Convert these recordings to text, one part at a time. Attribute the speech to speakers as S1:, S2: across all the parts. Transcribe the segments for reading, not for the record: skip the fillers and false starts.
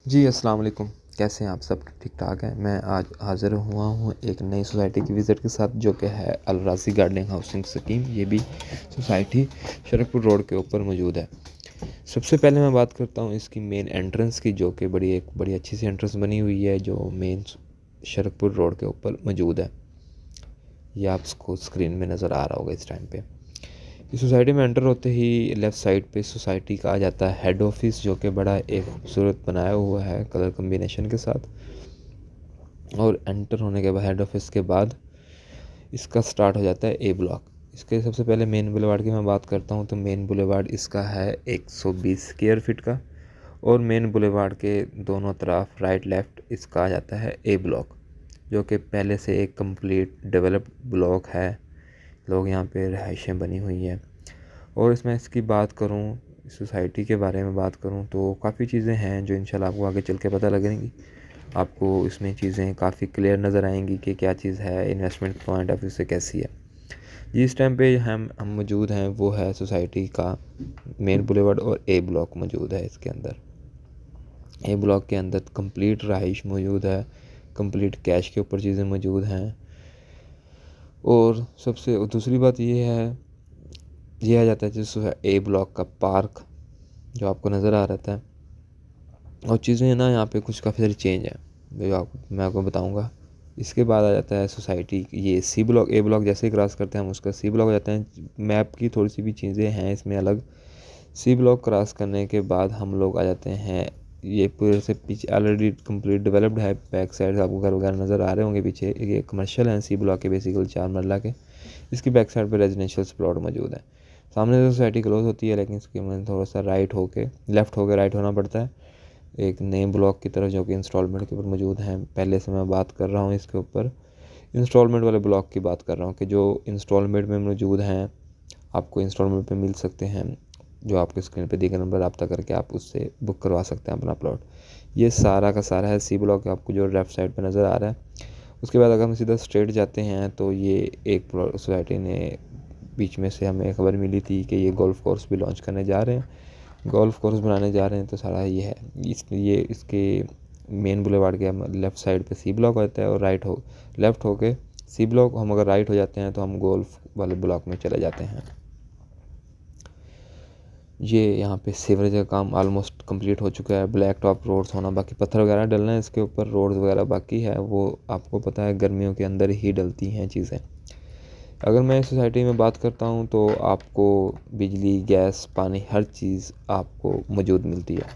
S1: जी, अस्सलाम वालेकुम। कैसे हैं आप सब? ठीक-ठाक हैं। मैं आज हाज़िर हुआ हूँ एक नई सोसाइटी की विज़िट के साथ, जो कि है अल राज़ी गार्डनिंग हाउसिंग स्कीम। ये भी सोसाइटी शरकपुर रोड के ऊपर मौजूद है। सबसे पहले मैं बात करता हूँ इसकी मेन एंट्रेंस की, जो कि बड़ी अच्छी सी एंट्रेंस बनी हुई है, जो मेन शरकपुर रोड के ऊपर मौजूद है। ये आपको स्क्रीन में नज़र आ रहा होगा इस टाइम पे। इस सोसाइटी में एंटर होते ही लेफ़्ट साइड पे सोसाइटी का आ जाता है हेड ऑफ़िस, जो कि बड़ा एक खूबसूरत बनाया हुआ है कलर कॉम्बिनेशन के साथ। और एंटर होने के बाद हेड ऑफ़िस के बाद इसका स्टार्ट हो जाता है ए ब्लॉक। इसके सबसे पहले मेन बुलेवार्ड की मैं बात करता हूँ तो मेन बुलेवार्ड इसका है 120 स्क्वायर फीट का। और मेन बुलेवार्ड के दोनों तरफ राइट लेफ़्ट इसका आ जाता है ए ब्लॉक, जो कि पहले से एक कंप्लीट डेवलप्ड ब्लॉक है। लोग यहाँ पे रहायशें बनी हुई हैं। और इसमें इसकी बात करूँ, सोसाइटी के बारे में बात करूँ तो काफ़ी चीज़ें हैं जो इंशाल्लाह आपको आगे चल के पता लगेंगी। आपको इसमें चीज़ें काफ़ी क्लियर नज़र आएंगी कि क्या चीज़ है, इन्वेस्टमेंट पॉइंट ऑफ व्यू से कैसी है। जिस टाइम पे हम मौजूद हैं वो है सोसाइटी का मेन बुलेवार्ड और ए ब्लॉक मौजूद है। इसके अंदर ए ब्लॉक के अंदर कंप्लीट रहाइश मौजूद है, कंप्लीट कैश के ऊपर चीज़ें मौजूद हैं। और सबसे दूसरी बात ये आ जाता है जैसे ए ब्लॉक का पार्क जो आपको नज़र आ रहता है। और चीज़ें ना यहाँ पे कुछ काफ़ी सारी चेंज है जो मैं आपको बताऊँगा। इसके बाद आ जाता है सोसाइटी ये सी ब्लॉक। ए ब्लॉक जैसे ही क्रॉस करते हैं हम उसका सी ब्लॉक हो जाते हैं। मैप की थोड़ी सी भी चीज़ें हैं इसमें अलग। सी ब्लॉक क्रॉस करने के बाद हम लोग आ जाते हैं, ये पूरे से पीछे ऑलरेडी कंप्लीट डेवलप्ड है। बैक साइड आपको घर वगैरह नज़र आ रहे होंगे पीछे। ये कमर्शियल हैं सी ब्लॉक के, बेसिकली 4 मरला के। इसकी बैक साइड पर रेजिडेंशियल प्लॉट मौजूद है। सामने से सोसाइटी क्लोज होती है, लेकिन इसके में थोड़ा सा लेफ़्ट होके राइट होना पड़ता है एक नए ब्लॉक की तरफ, जो कि इंस्टॉलमेंट के ऊपर मौजूद हैं। पहले से मैं बात कर रहा हूँ इसके ऊपर इंस्टॉलमेंट वाले ब्लॉक की बात कर रहा हूँ कि जो इंस्टॉलमेंट में मौजूद हैं, आपको इंस्टॉलमेंट पे मिल सकते हैं। जो आपके स्क्रीन पे दिए गए नंबर रब्ता करके आप उससे बुक करवा सकते हैं अपना प्लॉट। ये सारा का सारा है सी ब्लॉक, आपको जो लेफ्ट साइड पे नज़र आ रहा है। उसके बाद अगर हम सीधा स्ट्रेट जाते हैं तो ये एक सोसाइटी ने बीच में से हमें खबर मिली थी कि ये गोल्फ़ कोर्स भी लॉन्च करने जा रहे हैं, गोल्फ़ कोर्स बनाने जा रहे हैं। तो सारा ये है इसके मेन बुलेवार्ड के लेफ़्ट साइड पे सी ब्लॉक होता है, और लेफ़्ट होके सी ब्लॉक। हम अगर राइट हो जाते हैं तो हम गोल्फ़ वाले ब्लॉक में चले जाते हैं। ये यहाँ पे सीवरेज का काम ऑलमोस्ट कंप्लीट हो चुका है। ब्लैक टॉप रोड्स होना बाकी, पत्थर वगैरह डलना है इसके ऊपर, रोड्स वगैरह बाकी है। वो आपको पता है गर्मियों के अंदर ही डलती हैं चीज़ें। अगर मैं सोसाइटी में बात करता हूँ तो आपको बिजली, गैस, पानी हर चीज़ आपको मौजूद मिलती है।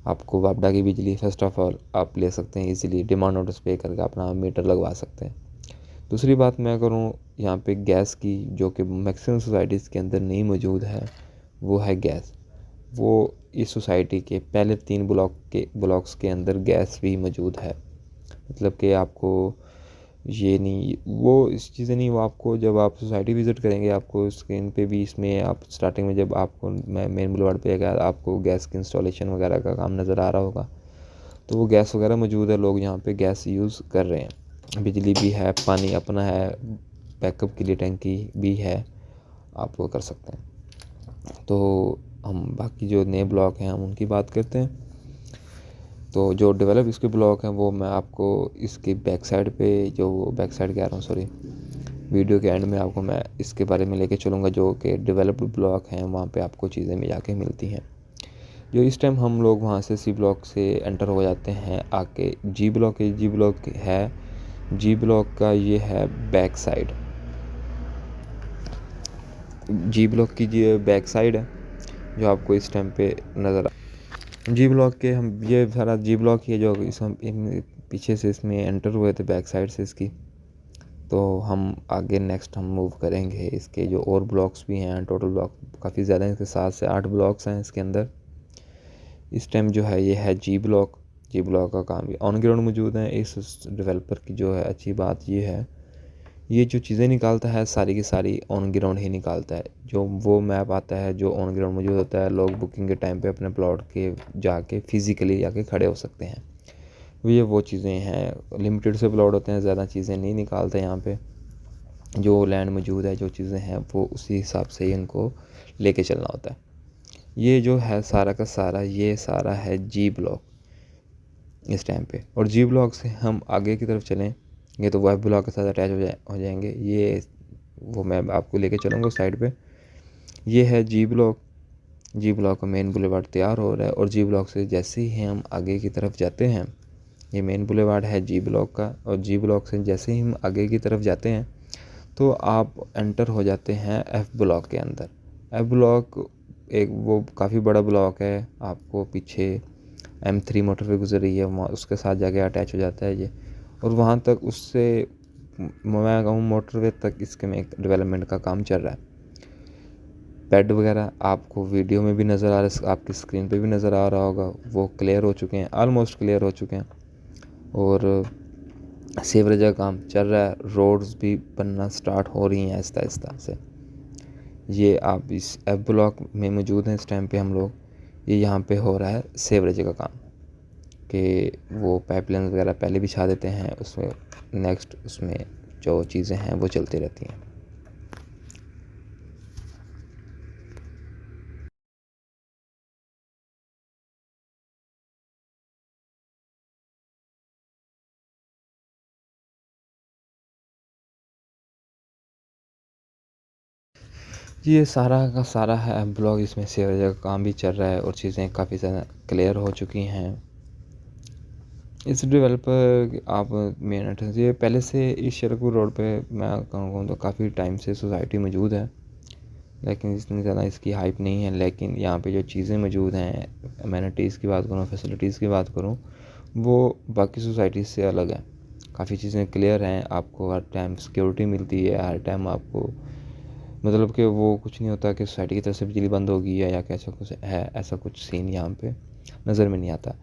S1: आपको वापडा की बिजली फ़र्स्ट ऑफ़ ऑल आप ले सकते हैं इजीली, डिमांड नोटिस पे करके अपना मीटर लगवा सकते हैं। दूसरी बात मैं करूँ यहाँ पे गैस की, जो कि मैक्सिमम सोसाइटीज़ के अंदर नहीं मौजूद है, वो है गैस। वो इस सोसाइटी के पहले 3 ब्लॉक्स के अंदर गैस भी मौजूद है। मतलब कि आपको ये नहीं, वो इस चीज़ें नहीं, वो आपको जब आप सोसाइटी विज़िट करेंगे आपको स्क्रीन पे भी इसमें आप स्टार्टिंग में जब आपको मैं मेन बुलेवार्ड पे गया आपको गैस की इंस्टॉलेशन वगैरह का काम नज़र आ रहा होगा। तो वो गैस वगैरह मौजूद है, लोग यहाँ पे गैस यूज़ कर रहे हैं। बिजली भी है, पानी अपना है, बैकअप के लिए टंकी भी है, आप वो कर सकते हैं। तो हम बाकी जो नए ब्लॉक हैं हम उनकी बात करते हैं। तो जो डेवलप इसके ब्लॉक हैं वो मैं आपको इसकी बैक साइड पे, जो बैक साइड कह रहा हूँ सॉरी, वीडियो के एंड में आपको मैं इसके बारे में लेके चलूँगा। जो कि डेवलप्ड ब्लॉक हैं वहाँ पे आपको चीज़ें मिल जाके मिलती हैं। जो इस टाइम हम लोग वहाँ से सी ब्लॉक से एंटर हो जाते हैं आके जी ब्लॉक है। जी ब्लॉक का ये है बैक साइड। जी ब्लॉक की ये बैक साइड है जो आपको इस टाइम पे नज़र जी ब्लॉक के हम ये सारा जी ब्लॉक ही है जो पीछे से इसमें एंटर हुए थे बैक साइड से इसकी। तो हम आगे नेक्स्ट हम मूव करेंगे। इसके जो और ब्लॉक्स भी हैं, टोटल ब्लॉक काफ़ी ज़्यादा हैं, इसके 7 से 8 ब्लॉक्स हैं इसके अंदर। इस टाइम जो है ये है जी ब्लॉक। जी ब्लॉक का काम भी ऑन ग्राउंड मौजूद है। इस डेवलपर की जो है अच्छी बात ये है, ये जो चीज़ें निकालता है सारी की सारी ऑन ग्राउंड ही निकालता है। जो वो मैप आता है जो ऑन ग्राउंड मौजूद होता है, लोग बुकिंग के टाइम पे अपने प्लॉट के जाके फिज़िकली जाके खड़े हो सकते हैं। ये वो चीज़ें हैं, लिमिटेड से प्लॉट होते हैं, ज़्यादा चीज़ें नहीं निकालते यहाँ पे। जो लैंड मौजूद है, जो चीज़ें हैं वो उसी हिसाब से ही इनको लेके चलना होता है। ये जो है सारा का सारा, ये सारा है जी ब्लॉक। इस टाइम पे। और जी ब्लॉक से हम आगे की तरफ चलें, ये तो एफ ब्लॉक के साथ अटैच हो जाएंगे। ये वो मैं आपको लेके चलूँगा साइड पे। ये है जी ब्लॉक। जी ब्लॉक का मेन बुलेवार्ड तैयार हो रहा है और जी ब्लॉक से जैसे ही हम आगे की तरफ जाते हैं, ये मेन बुलेवार्ड है जी ब्लॉक का, और जी ब्लॉक से जैसे ही हम आगे की तरफ जाते हैं तो आप एंटर हो जाते हैं एफ़ ब्लॉक के अंदर। एफ़ ब्लॉक एक वो काफ़ी बड़ा ब्लॉक है, आपको पीछे M3 मोटरवे गुजर रही है, वहाँ उसके साथ जाके अटैच हो जाता है ये। और वहाँ तक उससे मैं कहूँ मोटरवे तक इसके में एक डेवलपमेंट का काम चल रहा है। बेड वगैरह आपको वीडियो में भी नज़र आ रहा है, आपकी स्क्रीन पे भी नज़र आ रहा होगा, वो क्लियर हो चुके हैं, ऑलमोस्ट क्लियर हो चुके हैं। और सीवरेज का काम चल रहा है, रोड्स भी बनना स्टार्ट हो रही हैं आहिस्ता आहिस्ता से। ये आप इस एफ ब्लॉक में मौजूद हैं इस टाइम पे हम लोग। ये यहाँ पे हो रहा है सीवरेज का काम, कि वो पाइपलाइन वगैरह पहले बिछा देते हैं, उसमें नेक्स्ट उसमें जो चीज़ें हैं वो चलती रहती हैं। ये सारा का सारा है ब्लॉग, इसमें सीवरेज का काम भी चल रहा है और चीज़ें काफ़ी ज़्यादा क्लियर हो चुकी हैं। इस डेवलपर आप मेन एंट्रेंस, ये पहले से इस शरकपुर रोड पे मैं कहूँ तो काफ़ी टाइम से सोसाइटी मौजूद है, लेकिन इतनी ज़्यादा इसकी हाइप नहीं है। लेकिन यहाँ पे जो चीज़ें मौजूद हैं, अमेनिटीज़ की बात करूँ, फैसिलिटीज़ की बात करूँ, वो बाकी सोसाइटीज़ से अलग है। काफ़ी चीज़ें क्लियर हैं, आपको हर टाइम सिक्योरिटी मिलती है, हर टाइम आपको मतलब कि वो कुछ नहीं होता कि सोसाइटी की तरफ से बिजली बंद होगी है या कैसा कुछ है, ऐसा कुछ सीन यहाँ पे नज़र में नहीं आता।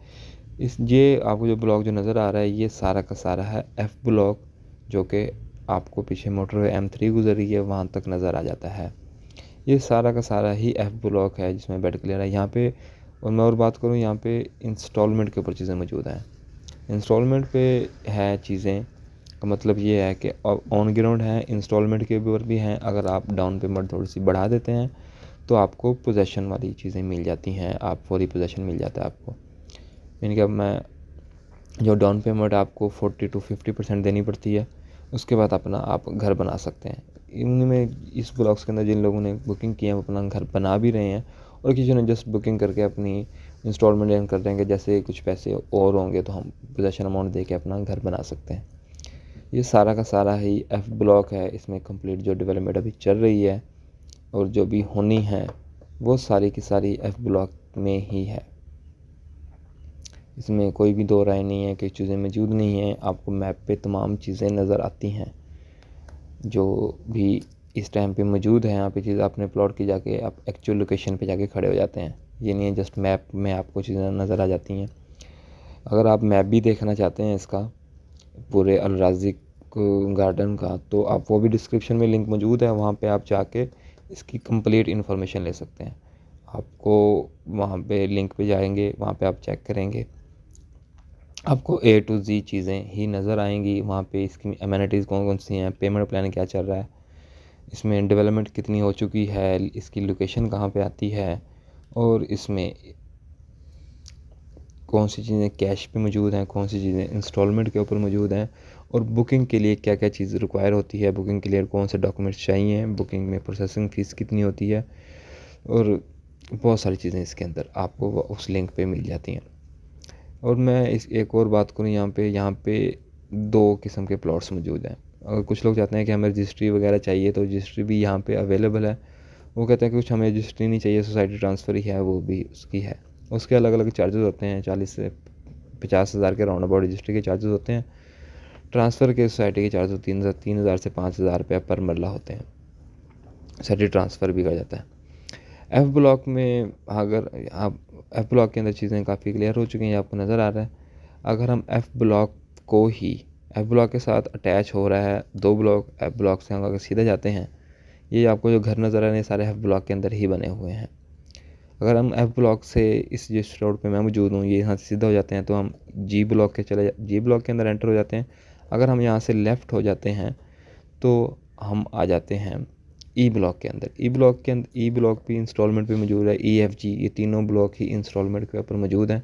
S1: ये आपको जो ब्लॉक जो नज़र आ रहा है, ये सारा का सारा है एफ़ ब्लॉक, जो कि आपको पीछे मोटरवे M3 गुजर रही है वहाँ तक नज़र आ जाता है। ये सारा का सारा ही एफ़ ब्लॉक है जिसमें बेड क्लियर है यहाँ पे। और मैं और बात करूँ, यहाँ पे इंस्टॉलमेंट के ऊपर चीज़ें मौजूद हैं। इंस्टॉलमेंट पे है चीज़ें का मतलब ये है कि ऑन ग्राउंड है, इंस्टॉलमेंट के ऊपर भी हैं। अगर आप डाउन पेमेंट थोड़ी सी बढ़ा देते हैं तो आपको पोजेसन वाली चीज़ें मिल जाती हैं, आप फौरी पोजेसन मिल जाता है आपको। यानी कि अब मैं जो डाउन पेमेंट आपको 40 to 50% देनी पड़ती है, उसके बाद अपना आप घर बना सकते हैं। इनमें इस ब्लॉक्स के अंदर जिन लोगों ने बुकिंग की है वो अपना घर बना भी रहे हैं, और किसी ने जस्ट बुकिंग करके अपनी इंस्टॉलमेंट एंड कर देंगे, जैसे कुछ पैसे और होंगे तो हम पोजेसन अमाउंट दे के अपना घर बना सकते हैं। ये सारा का सारा ही एफ़ ब्लॉक है, इसमें कंप्लीट जो डेवलपमेंट अभी चल रही है और जो भी होनी है वो सारी की सारी एफ़ ब्लॉक में ही है। इसमें कोई भी दो राय नहीं है कि चीज़ें मौजूद नहीं हैं। आपको मैप पे तमाम चीज़ें नज़र आती हैं जो भी इस टाइम पे मौजूद है। यहाँ पे चीज़ अपने प्लॉट की जाके आप एक्चुअल लोकेशन पे जाके खड़े हो जाते हैं, ये नहीं है जस्ट मैप में आपको चीज़ें नज़र आ जाती हैं। अगर आप मैप भी देखना चाहते हैं इसका पूरे अल राज़ी गार्डन का, तो आप वो भी डिस्क्रिप्शन में लिंक मौजूद है, वहाँ पे आप जाके इसकी कंप्लीट इन्फॉर्मेशन ले सकते हैं। आपको वहाँ पे लिंक पे जाएंगे, वहाँ पे आप चेक करेंगे, आपको A to Z चीज़ें ही नज़र आएंगी। वहाँ पे इसकी अमेनिटीज़ कौन कौन सी हैं, पेमेंट प्लान क्या चल रहा है, इसमें डेवलपमेंट कितनी हो चुकी है, इसकी लोकेशन कहाँ पे आती है, और इसमें कौन सी चीज़ें कैश पे मौजूद हैं, कौन सी चीज़ें इंस्टॉलमेंट के ऊपर मौजूद हैं, और बुकिंग के लिए क्या क्या चीज़ रिक्वायर होती है, बुकिंग के लिए कौन से डॉक्यूमेंट्स चाहिए, बुकिंग में प्रोसेसिंग फ़ीस कितनी होती है, और बहुत सारी चीज़ें इसके अंदर आपको उस लिंक पे मिल जाती हैं। और मैं इस एक और बात करूँ, यहाँ पे 2 किस्म के प्लॉट्स मौजूद हैं। अगर कुछ लोग चाहते हैं कि हमें रजिस्ट्री वगैरह चाहिए तो रजिस्ट्री भी यहाँ पे अवेलेबल है। वो कहते हैं कि कुछ हमें रजिस्ट्री नहीं चाहिए, सोसाइटी ट्रांसफ़र ही है, वो भी उसकी है। उसके अलग अलग चार्जेस होते हैं, 40 से 50 हज़ार के राउंड अबाउट रजिस्ट्री के चार्जेस होते हैं। ट्रांसफ़र के सोसाइटी के चार्जेस 3,000 से 5,000 रुपये पर मरला होते हैं। सोसाइटी ट्रांसफ़र भी कर जाता है। एफ़ ब्लॉक में अगर आप एफ़ ब्लॉक के अंदर चीज़ें काफ़ी क्लियर हो चुकी हैं, आपको नज़र आ रहा है। अगर हम एफ़ ब्लॉक को ही एफ़ ब्लॉक के साथ अटैच हो रहा है 2 ब्लॉक, एफ़ ब्लॉक से हम अगर सीधे जाते हैं, ये आपको जो घर नज़र आ रहे हैं सारे एफ़ ब्लॉक के अंदर ही बने हुए हैं। अगर हम एफ़ ब्लॉक से इस जिस रोड पे मैं मौजूद हूँ, ये यहाँ से सीधा हो जाते हैं तो हम जी ब्लॉक के अंदर एंटर हो जाते हैं। अगर हम यहाँ से लेफ़्ट हो जाते हैं तो हम आ जाते हैं ई ब्लॉक के अंदर। ई ब्लॉक भी इंस्टॉलमेंट पे मौजूद है। EFG ये तीनों ब्लॉक ही इंस्टॉलमेंट के ऊपर मौजूद हैं।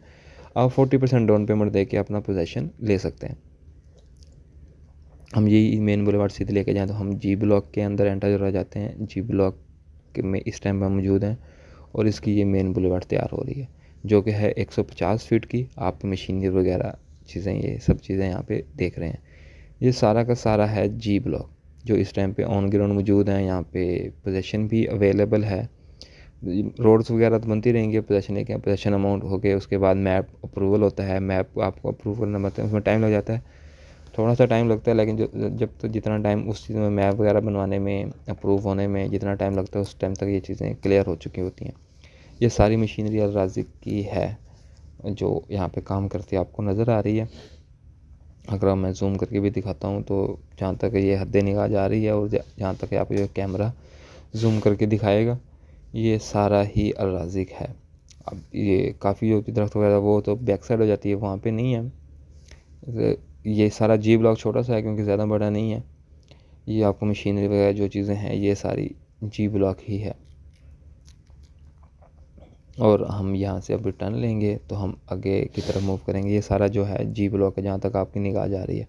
S1: आप 40% डाउन पेमेंट दे के अपना पोजेसन ले सकते हैं। हम यही मेन बुलेवार्ड सीधे लेके जाएँ तो हम जी ब्लॉक के अंदर एंटर हो जाते हैं। जी ब्लॉक में इस टाइम पर मौजूद हैं और इसकी ये मेन बुलेवार्ड तैयार हो रही है, जो कि है 150 फीट की। आप मशीनरी वगैरह चीज़ें, ये सब चीज़ें यहाँ पे देख रहे हैं। ये सारा का सारा है जी ब्लॉक, जो इस टाइम पे ऑन ग्राउंड मौजूद हैं। यहाँ पे पोजेसन भी अवेलेबल है। रोड्स वगैरह तो बनती रहेंगी, पोजेसन एक पोजेसन अमाउंट हो गए, उसके बाद मैप अप्रूवल होता है। मैप आपको अप्रूव करना पड़ता है, उसमें टाइम लग जाता है, थोड़ा सा टाइम लगता है, लेकिन जब तक जितना टाइम उस चीज़ में मैप वगैरह बनवाने में, अप्रूव होने में जितना टाइम लगता है, उस टाइम तक ये चीज़ें क्लियर हो चुकी होती हैं। ये सारी मशीनरी अल राज़ी की है जो यहाँ पे काम करती है, आपको नज़र आ रही है। अगर मैं जूम करके भी दिखाता हूँ तो जहाँ तक ये हद निगाह जा रही है और जहाँ तक आपको ये कैमरा जूम करके दिखाएगा, ये सारा ही अल राज़ी है। अब ये काफ़ी जो दरख्त वगैरह वो तो बैक साइड हो जाती है, वहाँ पे नहीं है। ये सारा जी ब्लॉक छोटा सा है क्योंकि ज़्यादा बड़ा नहीं है। ये आपको मशीनरी वगैरह जो चीज़ें हैं ये सारी जी ब्लॉक ही है। और हम यहाँ से अब रिटर्न लेंगे तो हम आगे की तरफ मूव करेंगे। ये सारा जो है जी ब्लॉक है जहाँ तक आपकी निगाह जा रही है,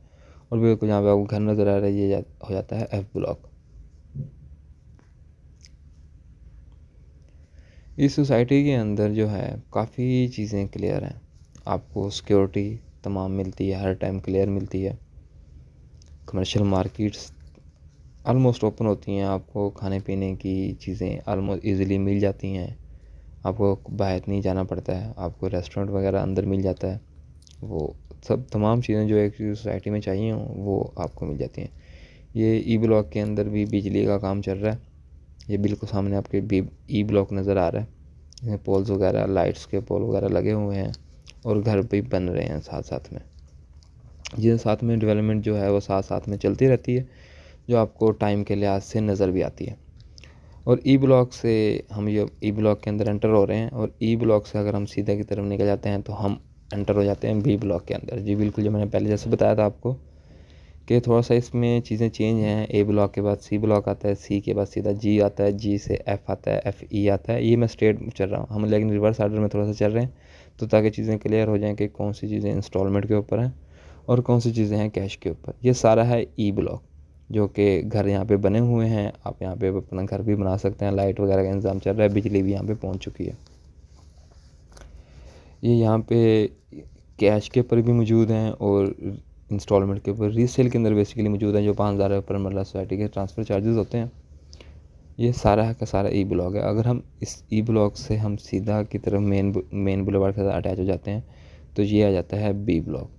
S1: और बिल्कुल जहाँ पे आपको घर नज़र आ रहा है ये हो जाता है एफ ब्लॉक। इस सोसाइटी के अंदर जो है काफ़ी चीज़ें क्लियर हैं। आपको सिक्योरिटी तमाम मिलती है, हर टाइम क्लियर मिलती है। कमर्शियल मार्केट्स ऑलमोस्ट ओपन होती हैं, आपको खाने पीने की चीज़ें ऑलमोस्ट ईज़िली मिल जाती हैं। आपको बाहर नहीं जाना पड़ता है, आपको रेस्टोरेंट वगैरह अंदर मिल जाता है। वो सब तमाम चीज़ें जो एक सोसाइटी में चाहिए हों वो आपको मिल जाती हैं। ये ई ब्लॉक के अंदर भी बिजली का काम चल रहा है। ये बिल्कुल सामने आपके ई ब्लॉक नज़र आ रहा है। इसमें पोल्स वगैरह, लाइट्स के पोल वगैरह लगे हुए हैं और घर भी बन रहे हैं साथ साथ में। जिन साथ में डेवलपमेंट जो है वो साथ साथ में चलती रहती है, जो आपको टाइम के लिहाज से नज़र भी आती है। और ई ब्लॉक से हम ये ई ब्लॉक के अंदर एंटर हो रहे हैं, और ई ब्लॉक से अगर हम सीधा की तरफ निकल जाते हैं तो हम एंटर हो जाते हैं बी ब्लॉक के अंदर। जी बिल्कुल, जो मैंने पहले जैसे बताया था आपको कि थोड़ा सा इसमें चीज़ें चेंज हैं। ए ब्लॉक के बाद सी ब्लॉक आता है, सी के बाद सीधा जी आता है, जी से एफ़ आता है, एफ़ ई आता है। ये मैं स्ट्रेट चल रहा हूँ, हम लेकिन रिवर्स आर्डर में थोड़ा सा चल रहे हैं तो ताकि चीज़ें क्लियर हो जाएँ कि कौन सी चीज़ें इंस्टॉलमेंट के ऊपर हैं और कौन सी चीज़ें हैं कैश के ऊपर। ये सारा है ई ब्लॉक, जो कि घर यहाँ पे बने हुए हैं। आप यहाँ पे अपना घर भी बना सकते हैं, लाइट वगैरह का इंतज़ाम चल रहा है, बिजली भी यहाँ पे पहुँच चुकी है। ये यहाँ पे कैश के ऊपर भी मौजूद हैं और इंस्टॉलमेंट के ऊपर रीसेल के अंदर बेसिकली मौजूद हैं, जो 5,000 पर मरला सोसाइटी के ट्रांसफ़र चार्जेस होते हैं। ये सारा का सारा ई ब्लॉक है। अगर हम इस ई ब्लॉक से हम सीधा की तरफ मेन बुलेवार्ड के साथ अटैच हो जाते हैं तो ये आ जाता है बी ब्लॉक।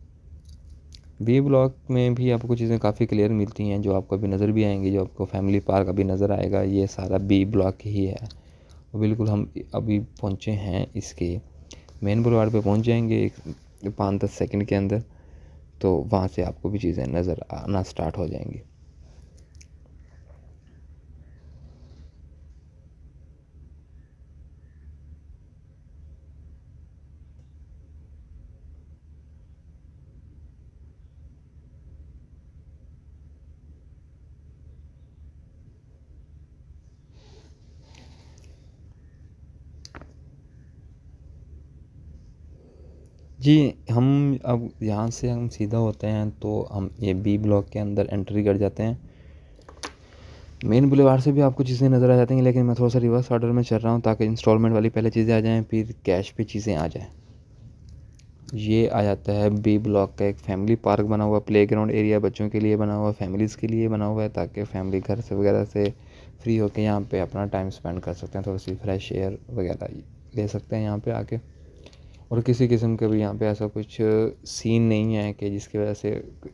S1: बी ब्लॉक में भी आपको चीज़ें काफ़ी क्लियर मिलती हैं, जो आपको अभी नज़र भी आएंगी, जो आपको फैमिली पार्क अभी नज़र आएगा, ये सारा बी ब्लॉक ही है। और बिल्कुल हम अभी पहुँचे हैं इसके मेन बुलेवार्ड पे पहुँच जाएंगे 5-10 सेकंड के अंदर, तो वहाँ से आपको भी चीज़ें नज़र आना स्टार्ट हो जाएंगी। जी, हम अब यहाँ से हम सीधा होते हैं तो हम ये बी ब्लॉक के अंदर एंट्री कर जाते हैं। मेन बुलेवार्ड से भी आपको चीज़ें नज़र आ जाती हैं, लेकिन मैं थोड़ा सा रिवर्स ऑर्डर में चल रहा हूँ ताकि इंस्टॉलमेंट वाली पहले चीज़ें आ जाएँ, फिर कैश पे चीज़ें आ जाएँ। ये आ जाता है बी ब्लॉक का एक फैमिली पार्क बना हुआ, प्लेग्राउंड एरिया बच्चों के लिए बना हुआ, फैमिलीज़ के लिए बना हुआ है, ताकि फैमिली घर से वगैरह से फ्री होकर यहाँ पे अपना टाइम स्पेंड कर सकते हैं, थोड़ी सी फ्रेश एयर वगैरह ले सकते हैं यहाँ पे आके। और किसी किस्म का भी यहाँ पे ऐसा कुछ सीन नहीं है कि जिसकी वजह से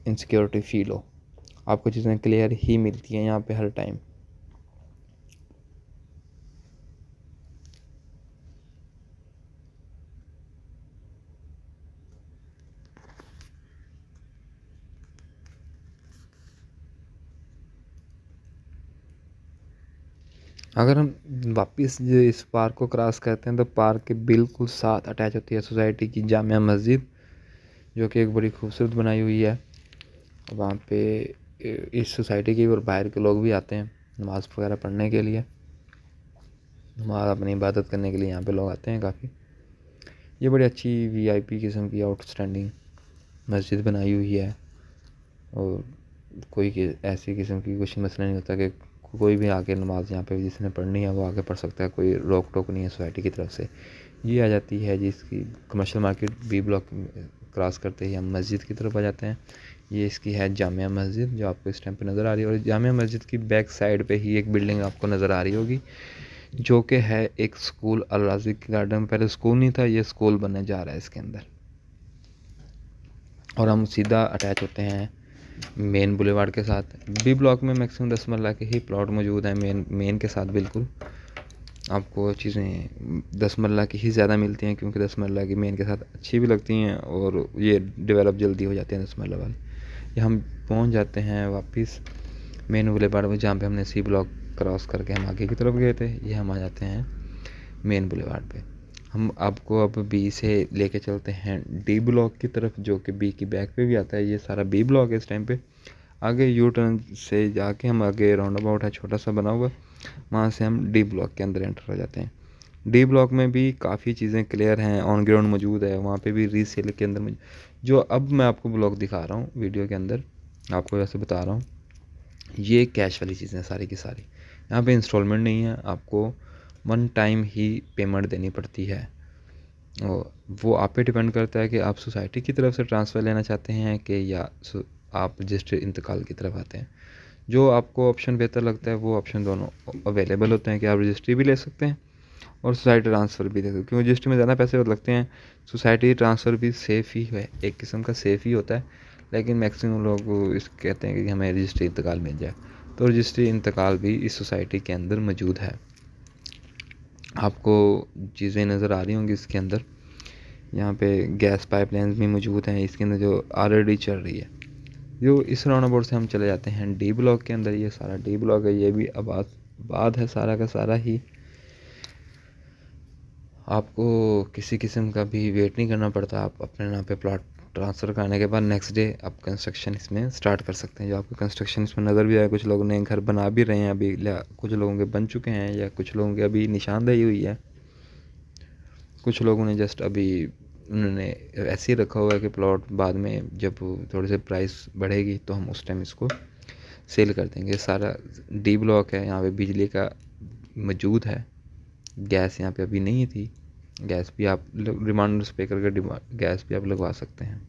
S1: इनसिक्योरिटी फील हो। आपको चीज़ें क्लियर ही मिलती हैं यहाँ पे हर टाइम। अगर हम वापस जो इस पार्क को क्रॉस करते हैं तो पार्क के बिल्कुल साथ अटैच होती है सोसाइटी की जामिया मस्जिद, जो कि एक बड़ी खूबसूरत बनाई हुई है। वहाँ पे इस सोसाइटी के और बाहर के लोग भी आते हैं नमाज़ वगैरह पढ़ने के लिए, नमाज़ अपनी इबादत करने के लिए यहाँ पे लोग आते हैं काफ़ी। ये बड़ी अच्छी वीआईपी किस्म की आउटस्टैंडिंग मस्जिद बनाई हुई है, और कोई ऐसी किस्म की कुछ मसला नहीं होता कि कोई भी आके नमाज़ यहाँ पे जिसने पढ़नी है वो आके पढ़ सकता है, कोई रोक टोक नहीं है सोसाइटी की तरफ से। ये आ जाती है जिसकी commercial market B block cross करते ही हम मस्जिद की तरफ आ जाते हैं। ये इसकी है जामिया मस्जिद, जो आपको इस टाइम पे नज़र आ रही है, और जामिया मस्जिद की बैक साइड पे ही एक बिल्डिंग आपको नज़र आ रही होगी, जो कि है एक स्कूल अल राज़ी गार्डन। पहले स्कूल नहीं था, ये स्कूल बनने जा रहा है इसके अंदर। और हम सीधा अटैच होते हैं मेन बुलेवार्ड के साथ। बी ब्लॉक में मैक्सिमम 10 मरला के ही प्लॉट मौजूद हैं, मेन के साथ बिल्कुल आपको चीज़ें 10 मरला की ही ज़्यादा मिलती हैं, क्योंकि 10 मरला की मेन के साथ अच्छी भी लगती हैं और ये डेवलप जल्दी हो जाते हैं 10 मरला वाले। ये हम पहुंच जाते हैं वापस मेन बुलेवार्ड में, जहाँ पे हमने सी ब्लॉक क्रॉस करके हम आगे की तरफ गए थे। ये हम आ जाते हैं मेन बुलेवार्ड पे। हम आपको अब बी से लेके चलते हैं डी ब्लॉक की तरफ, जो कि बी की बैक पे भी आता है। ये सारा बी ब्लॉक है इस टाइम पे। आगे यू टर्न से जाके हम आगे राउंड अबाउट है छोटा सा बना हुआ, वहाँ से हम डी ब्लॉक के अंदर एंटर हो जाते हैं। डी ब्लॉक में भी काफ़ी चीज़ें क्लियर हैं, ऑन ग्राउंड मौजूद है, वहाँ पे भी रीसेल के अंदर जो अब मैं आपको ब्लॉक दिखा रहा हूँ वीडियो के अंदर, आपको वैसे बता रहा हूँ, ये कैश वाली चीज़ें सारी की सारी। यहाँ पे इंस्टॉलमेंट नहीं है, आपको वन टाइम ही पेमेंट देनी पड़ती है, और वो आप पे डिपेंड करता है कि आप सोसाइटी की तरफ से ट्रांसफ़र लेना चाहते हैं कि या आप रजिस्टर इंतकाल की तरफ आते हैं। जो आपको ऑप्शन बेहतर लगता है वो ऑप्शन दोनों अवेलेबल होते हैं कि आप रजिस्ट्री भी ले सकते हैं और सोसाइटी ट्रांसफ़र भी दे सकते हैं, क्योंकि रजिस्ट्री में ज़्यादा पैसे लगते हैं। सोसाइटी ट्रांसफ़र भी सेफ़ ही है, एक किस्म का सेफ़ ही होता है, लेकिन मैक्सिमम लोग इस कहते हैं कि हमें रजिस्ट्री इंतकाल मिल जाए, तो रजिस्ट्री इंतकाल भी इस सोसाइटी के अंदर मौजूद है। आपको चीज़ें नज़र आ रही होंगी इसके अंदर, यहाँ पे गैस पाइपलाइंस भी मौजूद हैं इसके अंदर जो ऑलरेडी चल रही है। जो इस राउंड अबाउट से हम चले जाते हैं डी ब्लॉक के अंदर। ये सारा डी ब्लॉक है, ये भी आबाद है सारा का सारा ही। आपको किसी किस्म का भी वेट नहीं करना पड़ता, आप अपने नाम पे प्लॉट ट्रांसफ़र कराने के बाद नेक्स्ट डे आप कंस्ट्रक्शन इसमें स्टार्ट कर सकते हैं। जो आपको कंस्ट्रक्शन इसमें नज़र भी आए, कुछ लोगों ने घर बना भी रहे हैं अभी, या कुछ लोगों के बन चुके हैं, या कुछ लोगों के अभी निशानदेही हुई है, कुछ लोगों ने जस्ट अभी उन्होंने ऐसे ही रखा हुआ है कि प्लॉट बाद में जब थोड़े से प्राइस बढ़ेगी तो हम उस टाइम इसको सेल कर देंगे। सारा डी ब्लॉक है, यहाँ पे बिजली का मौजूद है, गैस यहाँ पे अभी नहीं थी, गैस भी आप रिमांडर्स पे करके गैस भी आप लगवा सकते हैं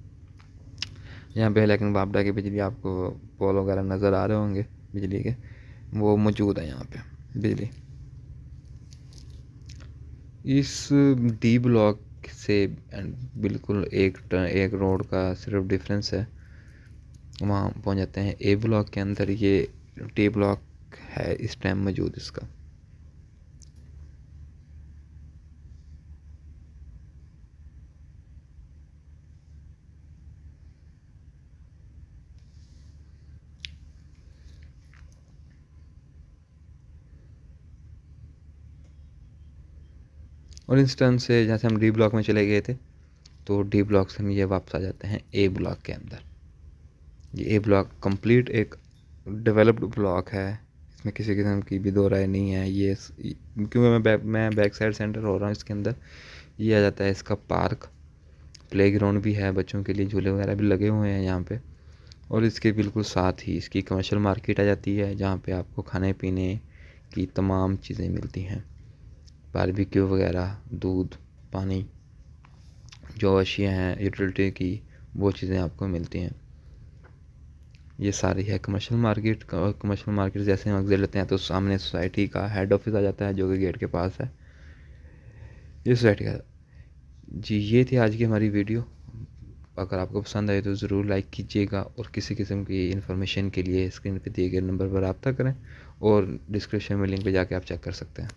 S1: यहाँ पे। लेकिन बापडा की बिजली आपको पोल वगैरह नज़र आ रहे होंगे बिजली के, वो मौजूद है यहाँ पे बिजली। इस डी ब्लॉक से बिल्कुल एक रोड का सिर्फ डिफरेंस है, वहाँ पहुँच जाते हैं ए ब्लॉक के अंदर। ये डी ब्लॉक है इस टाइम मौजूद इसका। और इस टर्न से जैसे हम डी ब्लॉक में चले गए थे, तो डी ब्लॉक से हम ये वापस आ जाते हैं ए ब्लॉक के अंदर। ये ए ब्लॉक कंप्लीट एक डेवलप्ड ब्लॉक है, इसमें किसी किस्म की भी दो राय नहीं है। ये क्योंकि मैं बैक साइड सेंटर हो रहा हूँ इसके अंदर। ये आ जाता है इसका पार्क, प्लेग्राउंड भी है बच्चों के लिए, झूले वगैरह भी लगे हुए हैं यहाँ पे। और इसके बिल्कुल साथ ही इसकी कमर्शियल मार्केट आ जाती है, जहाँ पे आपको खाने पीने की तमाम चीज़ें मिलती हैं, बारबेक्यू वगैरह, दूध, पानी, जो अशिया हैं यूटिलिटी की, वो चीज़ें आपको मिलती हैं। ये सारी है कमर्शियल मार्केट। और कमर्शियल मार्केट जैसे हम एग्जिट लेते हैं तो सामने सोसाइटी का हेड ऑफिस आ जाता है, जो कि गेट के पास है। ये सोसाइटी का जी, ये थी आज की हमारी वीडियो। अगर आपको पसंद आए तो ज़रूर लाइक कीजिएगा, और किसी किस्म की इन्फॉर्मेशन के लिए स्क्रीन पे दिए गए नंबर पर रब्ता करें, और डिस्क्रिप्शन में लिंक पे जाके आप चेक कर सकते हैं।